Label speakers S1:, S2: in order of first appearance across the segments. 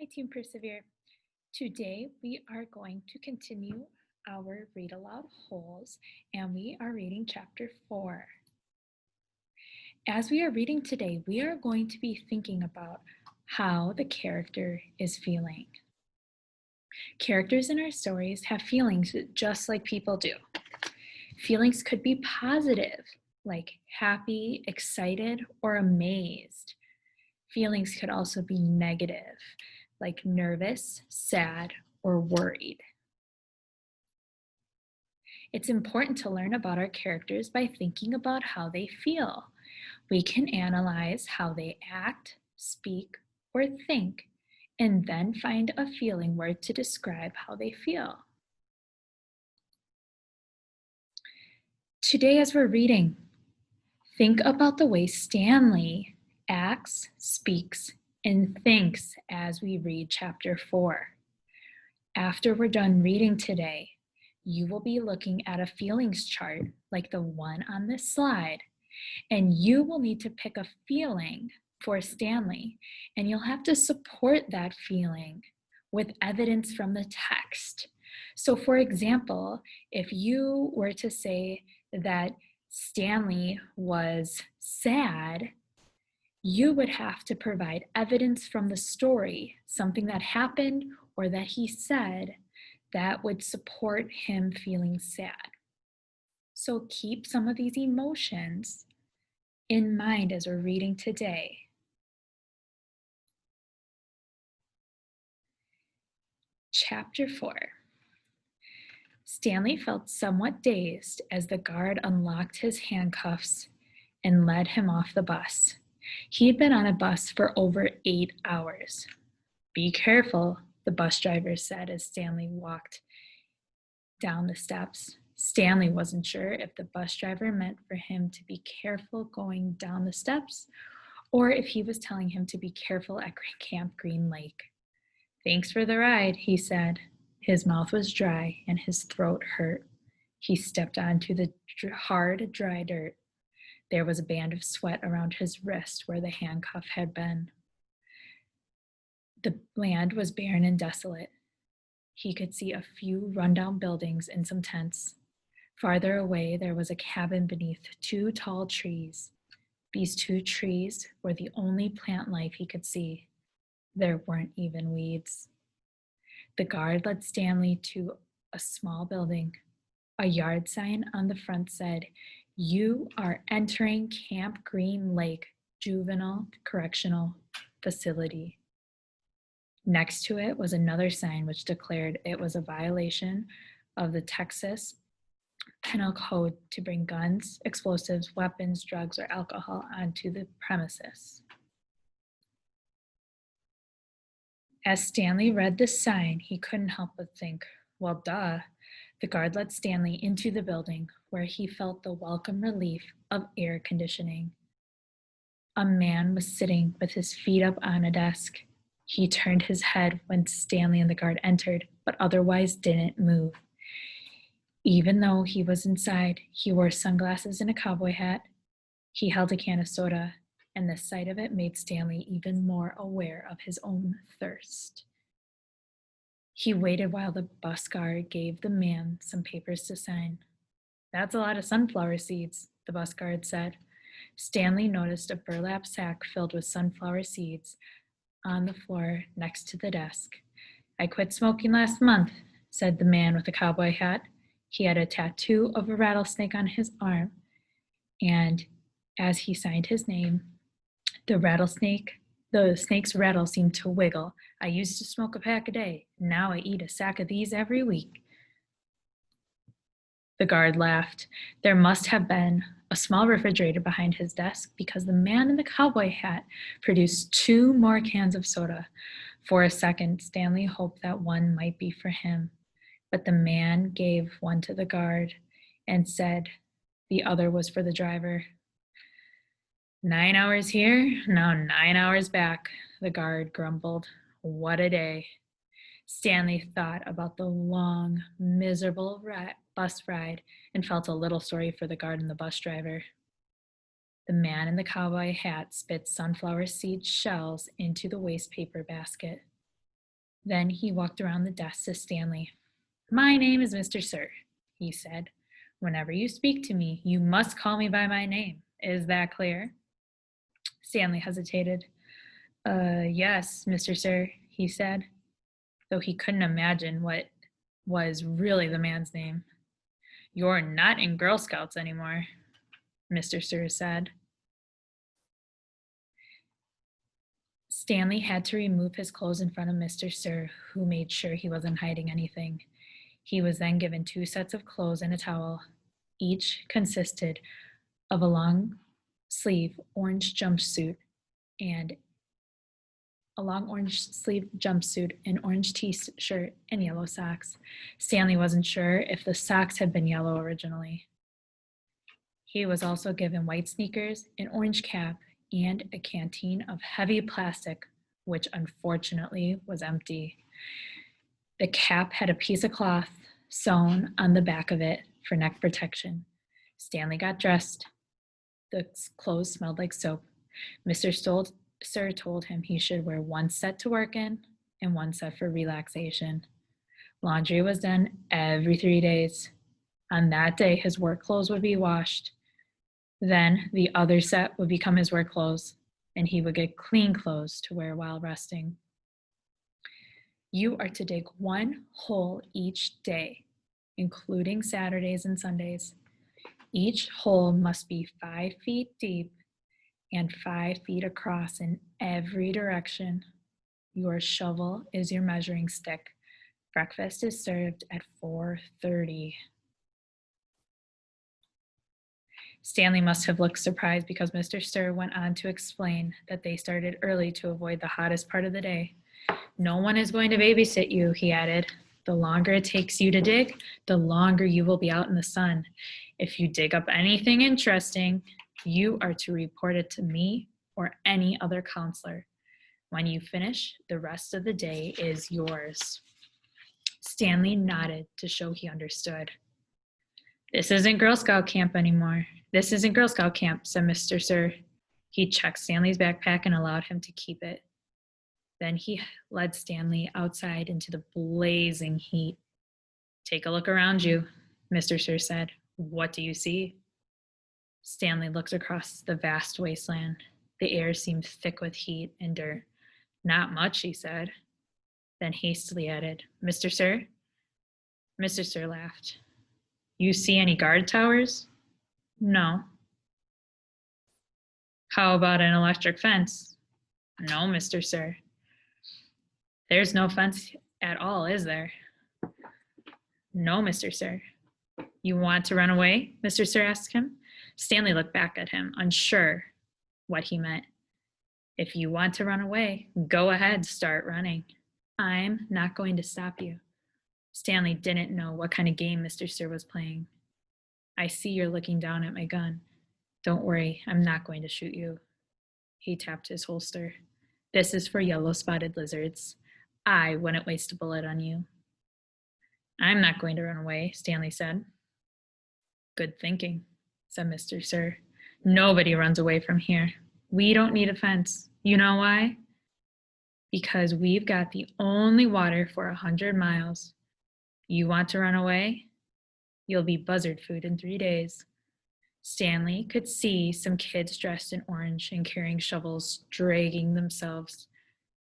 S1: Hi, Team Persevere. Today we are going to continue our read aloud holes, and we are reading chapter 4. As we are reading today, we are going to be thinking about how the character is feeling. Characters in our stories have feelings just like people do. Feelings could be positive, like happy, excited, or amazed. Feelings could also be negative, like nervous, sad, or worried. It's important to learn about our characters by thinking about how they feel. We can analyze how they act, speak, or think, and then find a feeling word to describe how they feel. Today, as we're reading, think about the way Stanley acts, speaks, and thinks as we read chapter 4. After we're done reading today, you will be looking at a feelings chart like the one on this slide, and you will need to pick a feeling for Stanley, and you'll have to support that feeling with evidence from the text. So, for example, if you were to say that Stanley was sad, you would have to provide evidence from the story, something that happened or that he said that would support him feeling sad. So keep some of these emotions in mind as we're reading today. Chapter 4. Stanley felt somewhat dazed as the guard unlocked his handcuffs and led him off the bus. He'd been on a bus for over 8 hours. "Be careful," the bus driver said as Stanley walked down the steps. Stanley wasn't sure if the bus driver meant for him to be careful going down the steps or if he was telling him to be careful at Camp Green Lake. "Thanks for the ride," he said. His mouth was dry and his throat hurt. He stepped onto the hard, dry dirt. There was a band of sweat around his wrist where the handcuff had been. The land was barren and desolate. He could see a few rundown buildings and some tents. Farther away, there was a cabin beneath 2 tall trees. These 2 trees were the only plant life he could see. There weren't even weeds. The guard led Stanley to a small building. A yard sign on the front said, "You are entering Camp Green Lake Juvenile Correctional Facility." Next to it was another sign which declared it was a violation of the Texas Penal Code to bring guns, explosives, weapons, drugs, or alcohol onto the premises. As Stanley read this sign, he couldn't help but think, well, duh. The guard led Stanley into the building, where he felt the welcome relief of air conditioning. A man was sitting with his feet up on a desk. He turned his head when Stanley and the guard entered, but otherwise didn't move. Even though he was inside, he wore sunglasses and a cowboy hat. He held a can of soda, and the sight of it made Stanley even more aware of his own thirst. He waited while the bus guard gave the man some papers to sign. "That's a lot of sunflower seeds," the bus guard said. Stanley noticed a burlap sack filled with sunflower seeds on the floor next to the desk. "I quit smoking last month," said the man with the cowboy hat. He had a tattoo of a rattlesnake on his arm, and as he signed his name, the snake's rattle seemed to wiggle. "I used to smoke a pack a day. Now I eat a sack of these every week." The guard laughed. There must have been a small refrigerator behind his desk because the man in the cowboy hat produced 2 more cans of soda. For a second, Stanley hoped that one might be for him, but the man gave one to the guard and said the other was for the driver. "9 hours here, now 9 hours back," the guard grumbled. "What a day." Stanley thought about the long, miserable bus ride and felt a little sorry for the guard and the bus driver. The man in the cowboy hat spit sunflower seed shells into the waste paper basket. Then he walked around the desk to Stanley. "My name is Mr. Sir," he said. "Whenever you speak to me, you must call me by my name. Is that clear?" Stanley hesitated. Yes, Mr. Sir," he said, though he couldn't imagine what was really the man's name. "You're not in Girl Scouts anymore," Mr. Sir said. Stanley had to remove his clothes in front of Mr. Sir, who made sure he wasn't hiding anything. He was then given 2 sets of clothes and a towel. Each consisted of a long sleeve orange jumpsuit and an orange t-shirt, and yellow socks. Stanley wasn't sure if the socks had been yellow originally. He was also given white sneakers, an orange cap, and a canteen of heavy plastic, which unfortunately was empty. The cap had a piece of cloth sewn on the back of it for neck protection. Stanley got dressed. The clothes smelled like soap. Mr. Sir told him he should wear 1 set to work in and 1 set for relaxation. Laundry was done every 3 days. On that day, his work clothes would be washed. Then the other set would become his work clothes, and he would get clean clothes to wear while resting. "You are to dig 1 hole each day, including Saturdays and Sundays. Each hole must be 5 feet deep and 5 feet across in every direction. Your shovel is your measuring stick. Breakfast is served at 4:30. Stanley must have looked surprised because Mr. Sir went on to explain that they started early to avoid the hottest part of the day. "No one is going to babysit you," he added. "The longer it takes you to dig, the longer you will be out in the sun. If you dig up anything interesting, you are to report it to me or any other counselor. When you finish, the rest of the day is yours." Stanley nodded to show he understood. "This isn't Girl Scout camp anymore. This isn't Girl Scout camp," said Mr. Sir. He checked Stanley's backpack and allowed him to keep it. Then he led Stanley outside into the blazing heat. "Take a look around you," Mr. Sir said. "What do you see?" Stanley looked across the vast wasteland. The air seemed thick with heat and dirt. "Not much," he said, then hastily added, "Mr. Sir?" Mr. Sir laughed. "You see any guard towers?" "No." "How about an electric fence?" "No, Mr. Sir." "There's no fence at all, is there?" "No, Mr. Sir." "You want to run away?" Mr. Sir asked him. Stanley looked back at him, unsure what he meant. "If you want to run away, go ahead, start running. I'm not going to stop you." Stanley didn't know what kind of game Mr. Sir was playing. "I see you're looking down at my gun. Don't worry, I'm not going to shoot you." He tapped his holster. "This is for yellow-spotted lizards. I wouldn't waste a bullet on you." "I'm not going to run away," Stanley said. "Good thinking," said Mr. Sir. "Nobody runs away from here. We don't need a fence. You know why? Because we've got the only water for 100 miles. You want to run away? You'll be buzzard food in 3 days." Stanley could see some kids dressed in orange and carrying shovels dragging themselves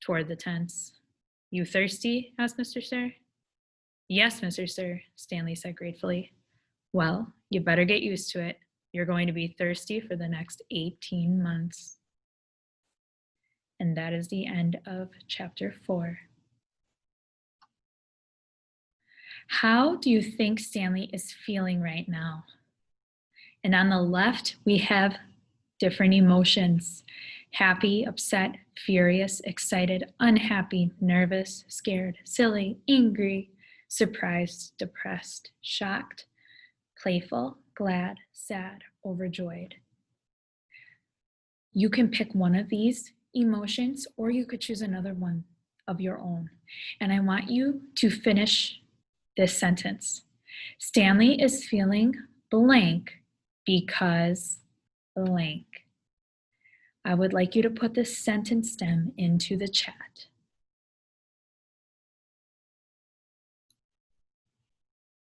S1: toward the tents. "You thirsty?" asked Mr. Sir. "Yes, Mr. Sir," Stanley said gratefully. "Well, you better get used to it. You're going to be thirsty for the next 18 months. And that is the end of chapter 4. How do you think Stanley is feeling right now? And on the left, we have different emotions: happy, upset, furious, excited, unhappy, nervous, scared, silly, angry, surprised, depressed, shocked, playful, glad, sad, overjoyed. You can pick one of these emotions, or you could choose another one of your own. And I want you to finish this sentence. Stanley is feeling blank because blank. I would like you to put the sentence stem into the chat.